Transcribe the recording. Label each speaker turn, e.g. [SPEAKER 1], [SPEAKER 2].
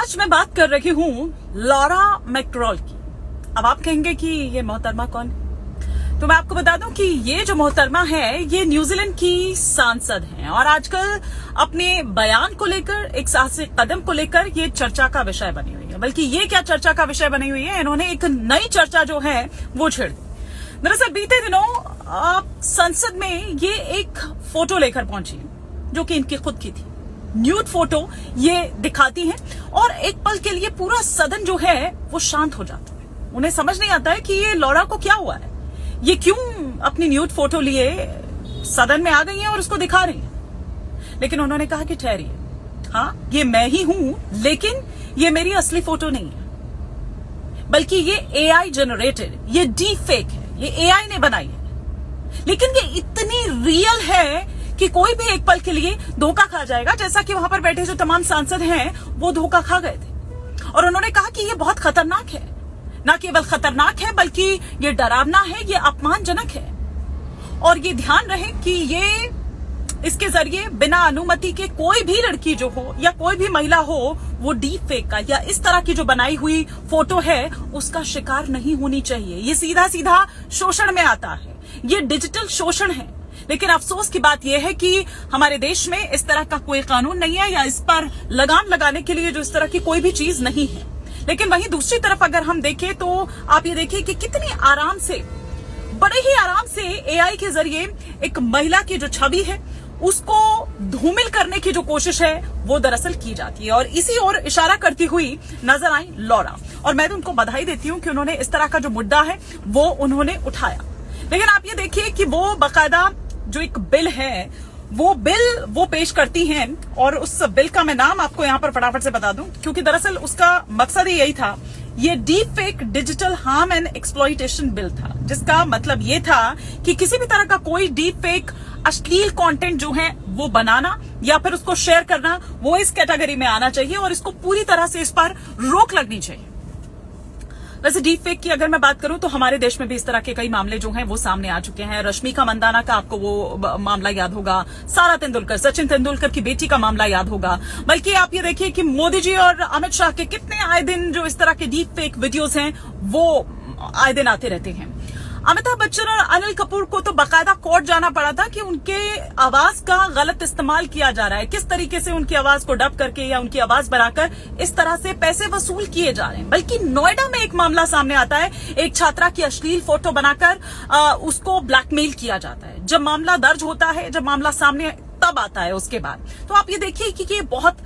[SPEAKER 1] आज मैं बात कर रही हूं लॉरा मैक्रोल की। अब आप कहेंगे कि ये मोहतरमा कौन है, तो मैं आपको बता दूं कि ये जो मोहतरमा है ये न्यूजीलैंड की सांसद हैं और आजकल अपने बयान को लेकर, एक साहसिक कदम को लेकर ये चर्चा का विषय बनी हुई है। बल्कि ये क्या चर्चा का विषय बनी हुई है, इन्होंने एक नई चर्चा जो है वो छेड़ दी। दरअसल बीते दिनों संसद में ये एक फोटो लेकर पहुंची जो कि इनकी खुद की थी। न्यूड फोटो ये दिखाती हैं और एक पल के लिए पूरा सदन जो है वो शांत हो जाता है। उन्हें समझ नहीं आता है कि ये लॉरा को क्या हुआ है, ये क्यों अपनी न्यूड फोटो लिए सदन में आ गई हैं और उसको दिखा रही हैं। लेकिन उन्होंने कहा कि ठहरिए, हाँ ये मैं ही हूं, लेकिन ये मेरी असली फोटो नहीं है, बल्कि ये एआई जनरेटेड, ये डीप फेक है, ये एआई ने बनाई है। लेकिन ये इतनी रियल है कि कोई भी एक पल के लिए धोखा खा जाएगा, जैसा कि वहां पर बैठे जो तमाम सांसद हैं वो धोखा खा गए थे। और उन्होंने कहा कि ये बहुत खतरनाक है, न केवल खतरनाक है बल्कि ये डरावना है, ये अपमानजनक है। और ये ध्यान रहे कि ये इसके जरिए बिना अनुमति के कोई भी लड़की जो हो या कोई भी महिला हो वो डीप फेक का या इस तरह की जो बनाई हुई फोटो है उसका शिकार नहीं होनी चाहिए। ये सीधा सीधा शोषण में आता है, ये डिजिटल शोषण है। लेकिन अफसोस की बात यह है कि हमारे देश में इस तरह का कोई कानून नहीं है या इस पर लगाम लगाने के लिए जो इस तरह की कोई भी चीज नहीं है। लेकिन वहीं दूसरी तरफ अगर हम देखें तो आप ये देखिए कि कितनी आराम से, बड़े ही आराम से एआई के जरिए एक महिला की जो छवि है उसको धूमिल करने की जो कोशिश है वो दरअसल की जाती है। और इसी ओर इशारा करती हुई नजर आई लॉरा, और मैं तो उनको बधाई देती हूं कि उन्होंने इस तरह का जो मुद्दा है वो उन्होंने उठाया। लेकिन आप ये देखिए कि वो बाकायदा जो एक बिल है वो पेश करती हैं, और उस बिल का मैं नाम आपको यहां पर फटाफट से बता दूं, क्योंकि दरअसल उसका मकसद ही यही था। ये deep fake digital harm and exploitation bill था, जिसका मतलब ये था कि किसी भी तरह का कोई डीप फेक अश्लील कंटेंट जो है वो बनाना या फिर उसको शेयर करना वो इस कैटेगरी में आना चाहिए और इसको पूरी तरह से इस पर रोक लगनी चाहिए। वैसे डीप फेक की अगर मैं बात करूं तो हमारे देश में भी इस तरह के कई मामले जो हैं वो सामने आ चुके हैं। रश्मिका मंदाना का आपको वो मामला याद होगा, सारा तेंदुलकर, सचिन तेंदुलकर की बेटी का मामला याद होगा। बल्कि आप ये देखिए कि मोदी जी और अमित शाह के कितने आए दिन जो इस तरह के डीप फेक वीडियोस हैं वो आए दिन आते रहते हैं। अमिताभ बच्चन और अनिल कपूर को तो बाकायदा कोर्ट जाना पड़ा था कि उनके आवाज का गलत इस्तेमाल किया जा रहा है, किस तरीके से उनकी आवाज को डब करके या उनकी आवाज बनाकर इस तरह से पैसे वसूल किए जा रहे हैं। बल्कि नोएडा में एक मामला सामने आता है, एक छात्रा की अश्लील फोटो बनाकर उसको ब्लैकमेल किया जाता है। जब मामला दर्ज होता है, जब मामला सामने तब आता है उसके बाद। तो आप ये देखिए कि ये बहुत